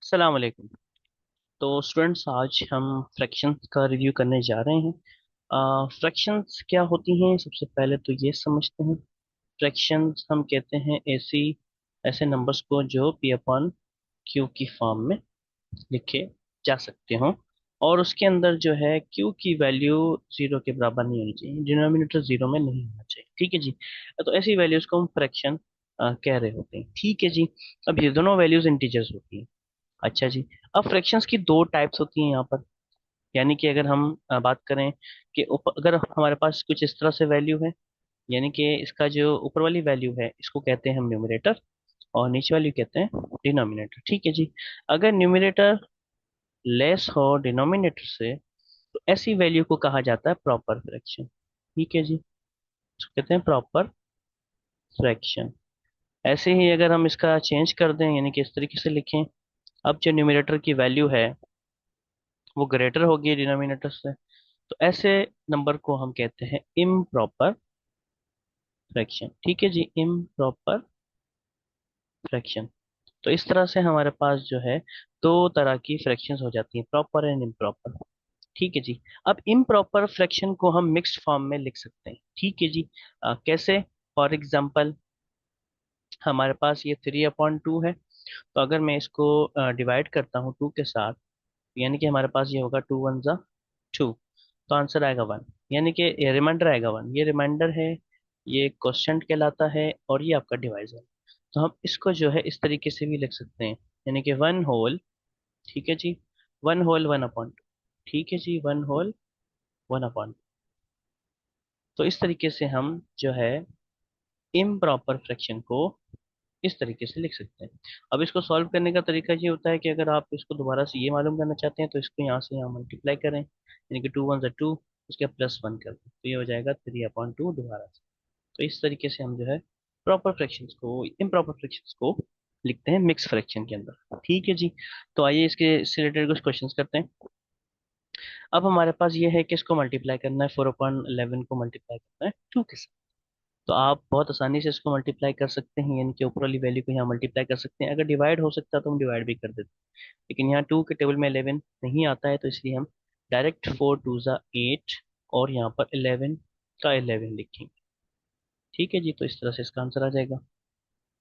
अस्सलाम वालेकुम। तो स्टूडेंट्स, आज हम फ्रैक्शंस का रिव्यू करने जा रहे हैं। फ्रैक्शंस क्या होती हैं, सबसे पहले तो ये समझते हैं। फ्रैक्शंस हम कहते हैं ऐसी ऐसे नंबर्स को जो पी अपॉन क्यू की फॉर्म में लिखे जा सकते हों, और उसके अंदर जो है क्यू की वैल्यू जीरो के बराबर नहीं होनी चाहिए, डिनोमिनेटर जीरो में नहीं होना चाहिए। ठीक है जी। तो ऐसी वैल्यूज को हम फ्रैक्शन कह रहे होते हैं। ठीक है जी। अब ये दोनों वैल्यूज इंटीजर्स होती हैं। अच्छा जी। अब फ्रैक्शंस की दो टाइप्स होती हैं यहाँ पर। यानी कि अगर हम बात करें कि अगर हमारे पास कुछ इस तरह से वैल्यू है, यानी कि इसका जो ऊपर वाली वैल्यू है इसको कहते हैं हम न्यूमरेटर, और नीचे वाली कहते हैं डिनोमिनेटर। ठीक है जी। अगर न्यूमरेटर लेस हो डिनोमिनेटर से, तो ऐसी वैल्यू को कहा जाता है प्रॉपर फ्रैक्शन। ठीक है जी, इसको कहते हैं प्रॉपर फ्रैक्शन। ऐसे ही अगर हम इसका चेंज कर दें, यानी कि इस तरीके से लिखें, अब जो न्यूमरेटर की वैल्यू है वो ग्रेटर होगी डिनोमिनेटर से, तो ऐसे नंबर को हम कहते हैं इम्प्रॉपर फ्रैक्शन। ठीक है जी, इम्प्रॉपर फ्रैक्शन। तो इस तरह से हमारे पास जो है दो तरह की फ्रैक्शंस हो जाती हैं, प्रॉपर एंड इम्प्रॉपर। ठीक है जी। अब इम्प्रॉपर फ्रैक्शन को हम मिक्स्ड फॉर्म में लिख सकते हैं। ठीक है जी। कैसे? फॉर एग्जाम्पल, हमारे पास ये 3/2 है, तो अगर मैं इसको डिवाइड करता हूँ 2 के साथ, यानी कि हमारे पास ये होगा 2 1 2, तो आंसर आएगा 1। यानी कि ये रिमाइंडर आएगा 1, ये रिमाइंडर है, ये क्वेश्चन कहलाता है, और ये आपका डिवाइजर। तो हम इसको जो है इस तरीके से भी लिख सकते हैं, यानी कि वन होल। ठीक है जी। One whole 1/2। ठीक है जी, वन होल 1/2। तो इस तरीके से हम जो है इम्प्रॉपर फ्रैक्शन को इस तरीके से लिख सकते हैं। अब इसको सॉल्व करने का तरीका ये होता है कि अगर आप इसको दोबारा से ये मालूम करना चाहते हैं, तो इसको यहाँ से यहाँ मल्टीप्लाई करें, यानी कि 2 1 2, उसके +1 कर दें, तो ये हो जाएगा 3/2 दोबारा से। तो इस तरीके से हम जो है प्रॉपर फ्रैक्शंस को, इम्प्रॉपर फ्रैक्शंस को लिखते हैं मिक्स फ्रैक्शन के अंदर। ठीक है जी। तो आइए इसके रिलेटेड कुछ क्वेश्चंस करते हैं। अब हमारे पास ये है कि इसको मल्टीप्लाई करना है, 4/11 को मल्टीप्लाई करना है 2 के साथ। तो आप बहुत आसानी से इसको मल्टीप्लाई कर सकते हैं, यानी कि ऊपर वाली वैल्यू को यहाँ मल्टीप्लाई कर सकते हैं। अगर डिवाइड हो सकता है तो हम डिवाइड भी कर देते हैं, लेकिन यहाँ 2 के टेबल में 11 नहीं आता है, तो इसलिए हम डायरेक्ट 4 2 8 और यहाँ पर 11 का 11 लिखेंगे। ठीक है जी। तो इस तरह से इसका आंसर आ जाएगा।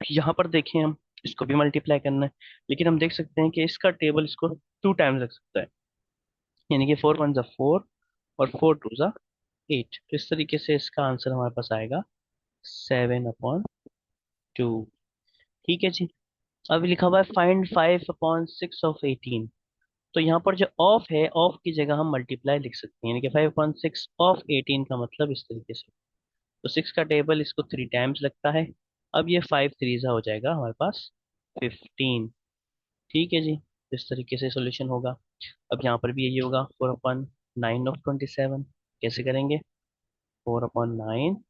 यहाँ पर देखें, हम इसको भी मल्टीप्लाई करना है, लेकिन हम देख सकते हैं कि इसका टेबल इसको 2 टाइम्स रख सकता है, यानी कि 4 1 4 और 4 2 8। तो इस तरीके से इसका आंसर हमारे पास आएगा 7/2। ठीक है जी। अभी लिखा हुआ है फाइंड 5/6 ऑफ 18। तो यहाँ पर जो ऑफ है, ऑफ की जगह हम मल्टीप्लाई लिख सकते हैं, यानी कि 5/6 ऑफ 18 का मतलब इस तरीके से। तो 6 का टेबल इसको 3 टाइम्स लगता है। अब ये 5 3 हो जाएगा हमारे पास 15। ठीक है जी। तो इस तरीके से सोल्यूशन होगा। अब यहाँ पर भी यही होगा, 4/9 ऑफ 27। कैसे करेंगे? 4/9,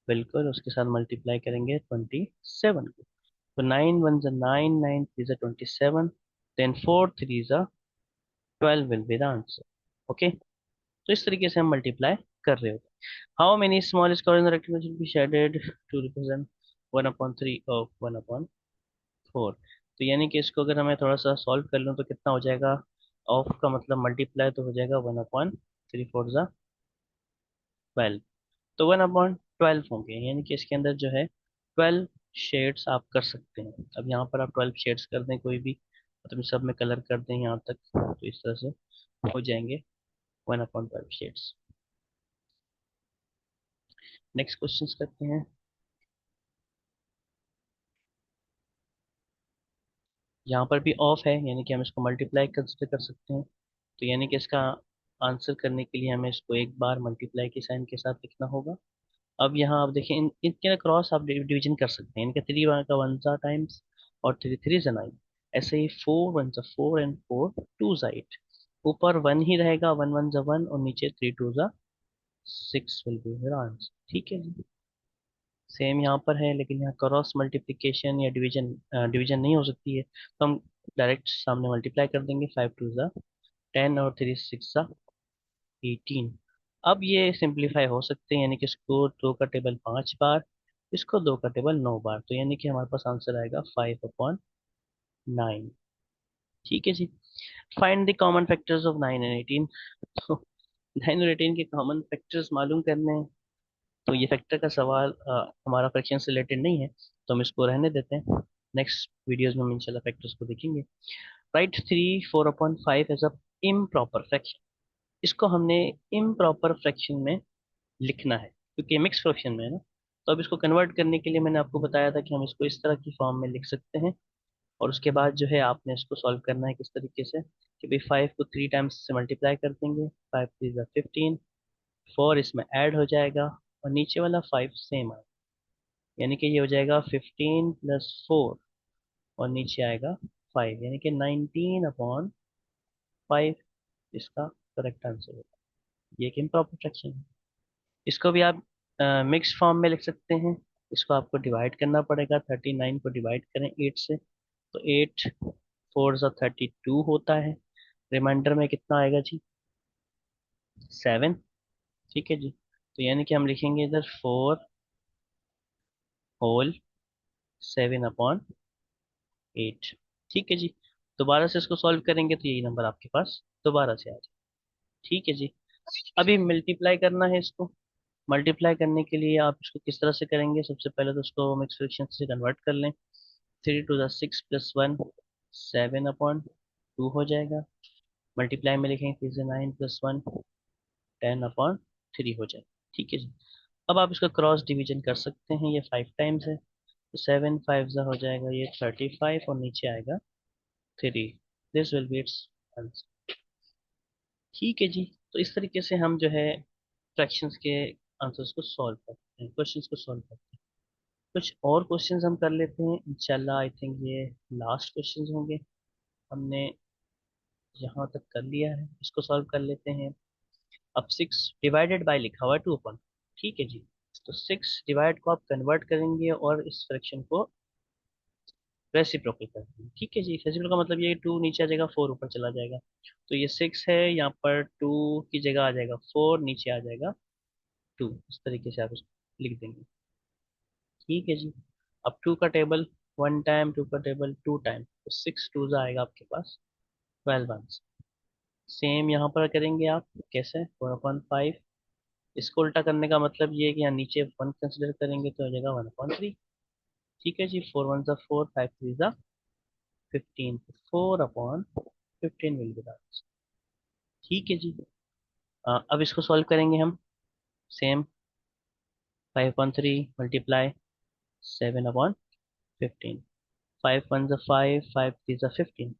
बिल्कुल उसके साथ मल्टीप्लाई करेंगे 27 को। तो 9 1 9, 9 3 27, then 4 3 12 will be the answer. Okay. तो इस तरीके से हम मल्टीप्लाई कर रहे होते हैं। How many small square in the rectangle should be shaded to represent 1/3 of 1/4। तो यानी कि इसको अगर हमें थोड़ा सा सॉल्व कर लूँ तो कितना हो जाएगा? ऑफ का मतलब मल्टीप्लाई, तो हो जाएगा 1/3 4 12। तो 1/12 होंगे, यानी कि इसके अंदर जो है 12 शेड्स आप कर सकते हैं। अब यहाँ पर आप 12 शेड्स कर दें कोई भी, मतलब सब में कलर कर दें यहाँ तक, तो इस तरह से हो जाएंगे 1/12 शेड्स। नेक्स्ट क्वेश्चन करते हैं। यहाँ पर भी ऑफ है, यानी कि हम इसको मल्टीप्लाई कंसिडर कर सकते हैं। तो यानी कि इसका आंसर करने के लिए हमें इसको एक बार मल्टीप्लाई के साइन के साथ लिखना होगा। अब यहाँ आप देखिए, इनके क्रॉस आप डिवीजन कर सकते हैं, इनके 3 का 1 टाइम्स और 3 3 9। ऐसे ही 4 1 4 एंड 4 2 8। ऊपर 1 ही रहेगा, 1 1 1, और नीचे 3 2 6 विल बी मेरा आंसर। ठीक है जी। सेम यहाँ पर है, लेकिन यहाँ क्रॉस मल्टीप्लिकेशन या डिवीजन डिवीजन नहीं हो सकती है, तो हम डायरेक्ट सामने मल्टीप्लाई कर देंगे। 5 2 10 और 3 6 18। अब ये सिंप्लीफाई हो सकते हैं, यानी कि इसको 2 का टेबल 5 बार, इसको 2 का टेबल 9 बार, तो यानी कि हमारे पास आंसर आएगा 5/9। ठीक है जी। Find the common factors of 9 and 18। तो 9 और 18 के कॉमन फैक्टर्स मालूम करने हैं। तो ये फैक्टर का सवाल हमारा फ्रैक्शन से रिलेटेड नहीं है, तो हम इसको रहने देते हैं। नेक्स्ट वीडियोस में हम इंशाल्लाह फैक्टर्स को देखेंगे। Right 3/4/5 as a improper fraction. इसको हमने इम्प्रॉपर फ्रैक्शन में लिखना है क्योंकि मिक्स फ्रैक्शन में है ना। तो अब इसको कन्वर्ट करने के लिए मैंने आपको बताया था कि हम इसको इस तरह की फॉर्म में लिख सकते हैं। और उसके बाद जो है आपने इसको सॉल्व करना है किस तरीके से कि भाई 5 को 3 टाइम्स से मल्टीप्लाई कर देंगे, 5 3 ज़ा 15, 4 इसमें ऐड हो जाएगा और नीचे वाला 5 सेम आएगा। यानी कि ये हो जाएगा 15 + 4 और नीचे आएगा 5, यानी कि 19/5 इसका करेक्ट आंसर होगा। ये एक इम्प्रॉपर फ्रैक्शन है। इसको भी आप मिक्स फॉर्म में लिख सकते हैं। इसको आपको डिवाइड करना पड़ेगा। 39 को डिवाइड करें 8 से, तो 8 4 ज़ा 32 होता है। रिमाइंडर में कितना आएगा जी? 7। ठीक है जी। तो यानी कि हम लिखेंगे इधर 4 होल 7/8। ठीक है जी। दोबारा से इसको सॉल्व करेंगे तो यही नंबर आपके पास दोबारा से आ जाए। ठीक है जी। अभी मल्टीप्लाई करना है इसको। मल्टीप्लाई करने के लिए आप इसको किस तरह से करेंगे? सबसे पहले तो उसको मिक्स फ्रैक्शन से कन्वर्ट कर लें। 3 2 ज़ा 6 + 1 7/2 हो जाएगा। मल्टीप्लाई में लिखेंगे 3 ज़ा 9 + 1 10/3 हो जाएगा। ठीक है जी। अब आप इसका क्रॉस डिवीजन कर सकते हैं। ये 5 टाइम्स है, तो 7 5 हो जाएगा ये 35 और नीचे आएगा 3। This will be it's answer. ठीक है जी। तो इस तरीके से हम जो है फ्रैक्शंस के आंसर्स को सॉल्व करते हैं, क्वेश्चंस को सॉल्व करते हैं। कुछ और क्वेश्चंस हम कर लेते हैं इंशाल्लाह। आई थिंक ये लास्ट क्वेश्चंस होंगे। हमने यहाँ तक कर लिया है, इसको सॉल्व कर लेते हैं। अब 6 डिवाइडेड बाय लिखा हुआ है 2/। ठीक है जी। तो 6 डिवाइड को आप कन्वर्ट करेंगे और इस फ्रैक्शन को रेसिप्रोकल कर देंगे। ठीक है जी। रेसिप्रोकल का मतलब ये 2 नीचे आ जाएगा, 4 ऊपर चला जाएगा। तो ये 6 है, यहाँ पर 2 की जगह आ जाएगा 4, नीचे आ जाएगा 2। इस तरीके से आप इसको लिख देंगे। ठीक है जी। अब 2 का टेबल 1 टाइम, 2 का टेबल 2 टाइम, तो 6 2 आएगा आपके पास 12 आंसर। सेम यहाँ पर करेंगे आप। कैसे? 1/5। इसको उल्टा करने का मतलब ये है कि यहाँ नीचे 1 कंसिडर करेंगे तो हो जाएगा 1/3। ठीक है जी। 4 1 ज़ा 4, 5 3 ज़ा 15, 4/15 विल बी द आंसर। ठीक है जी। अब इसको सॉल्व करेंगे हम। Same 5/3 multiply 7/15। 5 1 ज़ा 5, 5 3 ज़ा 15।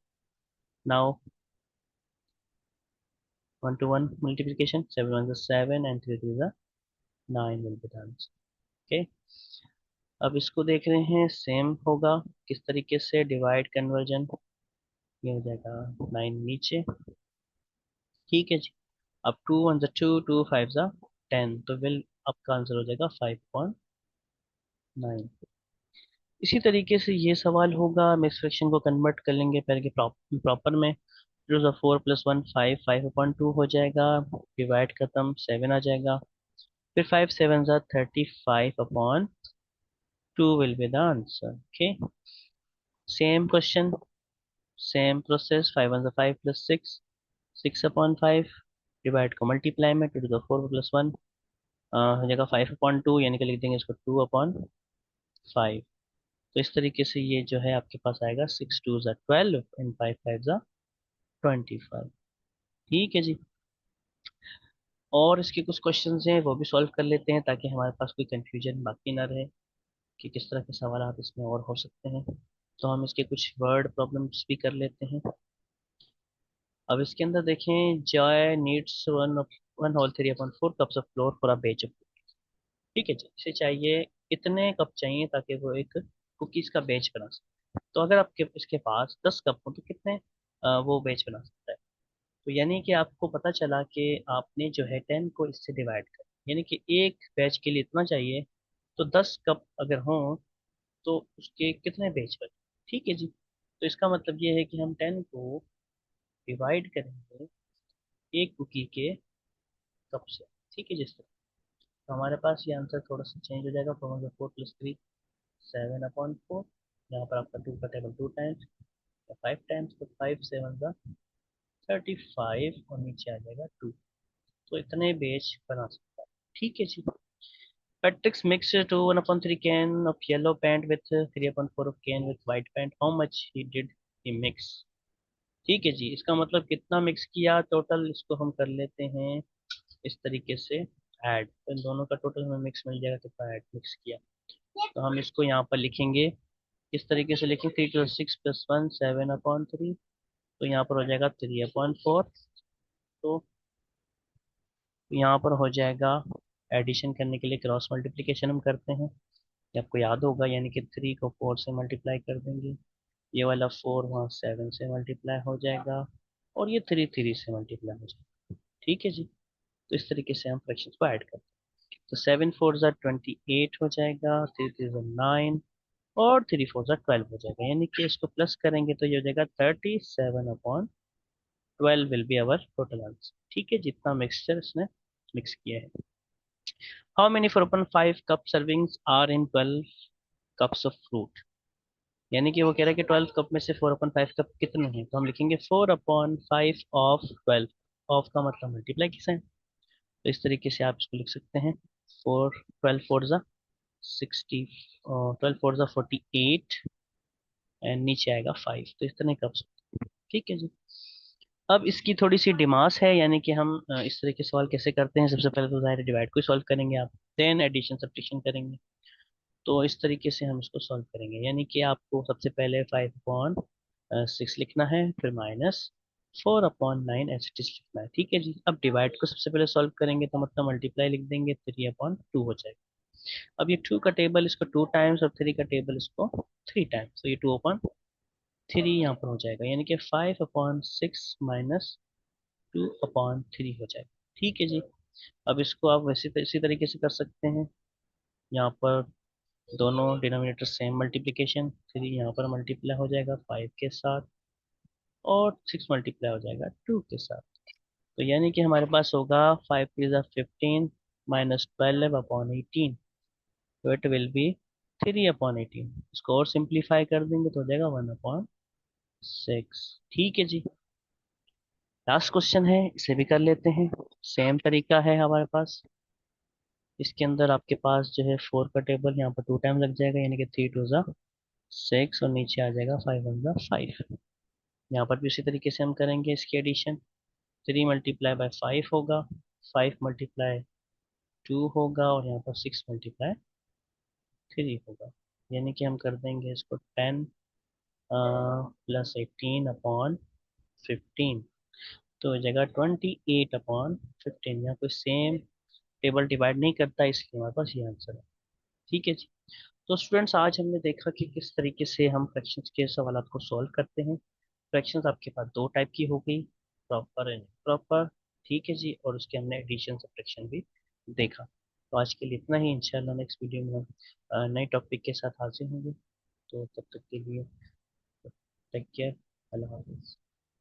नाउ 1 to 1 multiplication, 7 1 ज़ा 7 and 3 3 ज़ा 9 will be the answer. Okay. अब इसको देख रहे हैं सेम होगा किस तरीके से डिवाइड कन्वर्जन। ये हो जाएगा 9 नीचे। ठीक है जी। अब 2 1 ज़ा 2, 2 5 ज़ा 10, तो विल आपका आंसर हो जाएगा 5.9। इसी तरीके से ये सवाल होगा। हम इस फ्रैक्शन को कन्वर्ट कर लेंगे पहले के प्रॉपर में। 4 + 1 5, 5/2 हो जाएगा। डिवाइड खत्म 7 आ जाएगा। फिर 5 7 ज़ा 35/2 will be the answer. Okay. Same question, same process. 5 1 ज़ा 5 + 6, 6/5। डिवाइड को मल्टीप्लाई में 2 to the 4 + 1 हो जाएगा 5/2, यानी कि लिख देंगे इसको 2/5। तो इस तरीके से ये जो है आपके पास आएगा 6 2 ज़ा 12 एंड 5 5 ज़ा 25। ठीक है जी। और इसके कुछ क्वेश्चंस हैं वो भी सॉल्व कर लेते हैं ताकि हमारे पास कोई कंफ्यूजन बाकी ना रहे कि किस तरह के सवाल इसमें और हो सकते हैं। तो हम इसके कुछ वर्ड प्रॉब्लम्स भी कर लेते हैं। अब इसके अंदर देखें, Joy needs 1 whole 3/4 cups of flour for a batch of. ठीक है जी। इसे चाहिए कितने कप चाहिए ताकि वो एक कुकीज का बैच बना सके। तो अगर आपके इसके पास 10 कप हो तो कितने वो बैच बना सकता है? तो यानी कि आपको पता चला कि आपने जो है 10 को इससे डिवाइड कर, यानी कि एक बैच के लिए इतना चाहिए। तो 10 कप अगर हों तो उसके कितने बैच बने? ठीक है जी। तो इसका मतलब ये है कि हम 10 को डिवाइड करेंगे एक कुकी के कप से। ठीक है जिस तरह, तो हमारे पास ये आंसर थोड़ा सा चेंज हो जाएगा। 4 4 + 3 7/4। यहाँ पर आपका 2 का टेबल 2 टाइम्स फाइव टाइम्स, तो 5 7 35 और नीचे आ जाएगा 2। तो इतने बेच बना सकता है। ठीक है जी। Patrick's mixed 1/3 can of yellow paint with 3/4 of can with white paint. How much he did he mix? ठीक है जी, इसका मतलब कितना मिक्स किया टोटल, इसको हम कर लेते हैं इस तरीके से ऐड। तो इन दोनों का टोटल हमें मिक्स मिल जाएगा, कितना ऐड मिक्स किया। तो हम इसको यहाँ पर लिखेंगे, किस तरीके से लिखें, 3 + 6 + 1 7/3। तो यहाँ पर हो जाएगा 3/4। तो यहाँ पर हो जाएगा, एडिशन करने के लिए क्रॉस मल्टीप्लिकेशन हम करते हैं, ये आपको याद होगा, यानी कि 3 को 4 से मल्टीप्लाई कर देंगे, ये वाला 4 वहाँ 7 से मल्टीप्लाई हो जाएगा, और ये 3 3 से मल्टीप्लाई हो जाएगा। ठीक है जी। तो इस तरीके से हम फ्रैक्शन को ऐड करते हैं। तो 7 4 = 28 हो जाएगा, 3 3 9, और 3 4 12 हो जाएगा, यानी कि इसको प्लस करेंगे तो ये हो जाएगा 37/12 will be our total answer. ठीक है, जितना मिक्सचर इसने मिक्स किया है। How many 4/5 cup servings are in 12 cups of fruit? यानी कि वो कह रहा है कि 12 कप में से 4/5 कप कितने हैं, तो हम लिखेंगे 4/5 ऑफ 12। ऑफ का मतलब मल्टीप्लाई किसे है, तो इस तरीके से आप इसको लिख सकते हैं। 4 12 4 60, 12 4 48, एंड नीचे आएगा 5, तो इतने कप्स। ठीक है जी। अब इसकी थोड़ी सी डिमांड्स है, यानी कि हम इस तरह के सवाल कैसे करते हैं। सबसे पहले तो जाहिर डिवाइड को सॉल्व करेंगे आप, देन एडिशन सब्ट्रैक्शन करेंगे। तो इस तरीके से हम इसको सॉल्व करेंगे, यानी कि आपको सबसे पहले 5/6 लिखना है, फिर -4/9 ऐसे लिखना है। ठीक है जी। अब डिवाइड को सबसे पहले सॉल्व करेंगे, तो मतलब मल्टीप्लाई लिख देंगे, 3/2 हो जाएगा। अब ये 2 का टेबल इसको 2 टाइम्स, और 3 का टेबल इसको 3 टाइम्स, तो ये 2/3 यहाँ पर हो जाएगा, यानी कि 5/6 -2/3 हो जाएगा। ठीक है जी। अब इसको आप वैसे इसी तरीके से कर सकते हैं, यहाँ पर दोनों डिनोमिनेटर सेम मल्टीप्लिकेशन, 3 यहाँ पर मल्टीप्लाई हो जाएगा 5 के साथ, और 6 मल्टीप्लाई हो जाएगा 2 के साथ। तो यानी कि हमारे पास होगा 5 3 = 15 -12/18, तो इट विल बी 3/18। इसको और सिंप्लीफाई कर देंगे तो हो जाएगा 1/6। ठीक है जी। लास्ट क्वेश्चन है, इसे भी कर लेते हैं। सेम तरीका है हमारे पास। इसके अंदर आपके पास जो है 4 का टेबल यहाँ पर 2 टाइम लग जाएगा, यानी कि 3 2 = 6, और नीचे आ जाएगा 5 1 = 5। यहाँ पर भी उसी तरीके से हम करेंगे इसकी एडिशन। 3 × 5 होगा, 5 × 2 होगा, और यहाँ पर 6 × 3 होगा, यानी कि हम कर देंगे इसको 10 +18/15, तो हो जाएगा 28/15। यहाँ कोई सेम टेबल डिवाइड नहीं करता, इसलिए हमारे पास ये आंसर है। ठीक है जी। तो स्टूडेंट्स, आज हमने देखा कि किस तरीके से हम फ्रैक्शंस के सवालों को सॉल्व करते हैं। फ्रैक्शंस आपके पास दो टाइप की हो गई, प्रॉपर एंड प्रॉपर। ठीक है जी। और उसके हमने एडिशन सब्ट्रैक्शन भी देखा। तो आज के लिए इतना ही, इंशाल्लाह नेक्स्ट वीडियो में हम नए टॉपिक के साथ हाजिर होंगे। तो तब तक के लिए टेक केयर, अल्लाह हाफिज़।